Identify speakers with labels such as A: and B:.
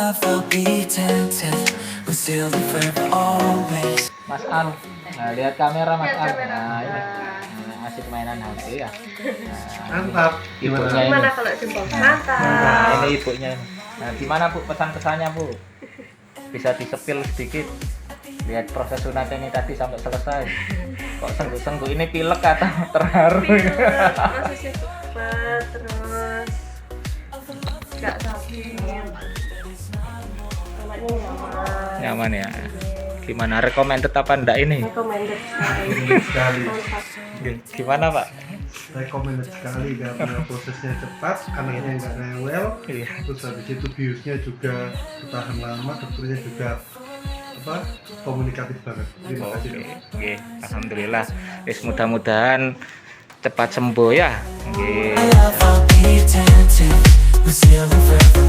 A: love, I'll be tempted. We'll still live forever always.
B: Mas Al, nah, lihat kamera Mas
C: Lihat
B: Al.
C: kamera.
B: Nah, ini asik mainan HP ya.
D: Mantap.
B: Ibunya ini.
C: Gimana kalau jempol? Mantap.
B: Nah, ini ibunya. Nah, gimana Bu pesan-pesannya Bu? Bisa disepil sedikit. Lihat proses sunat ini tadi sampai selesai. Kok sengguk-sengguk ini pilek atau terharu?
C: Prosesnya cepat, terus nggak sakit. Anaknya nyaman.
B: Nyaman ya. Gimana recommended apa enggak ini?
C: Recommended sekali.
D: Sekali.
C: Mantap.
B: Gimana Pak?
D: Recommended sekali karena prosesnya cepat, anaknya nggak rewel,
B: Iya.
D: terus habis itu biusnya juga bertahan lama, dokternya juga komunikatif banget. Terima kasih dok.
B: Oke, alhamdulillah. Wis mudah-mudahan cepat sembuh ya. Oke.
A: My love, I'll be tempted. We'll still live forever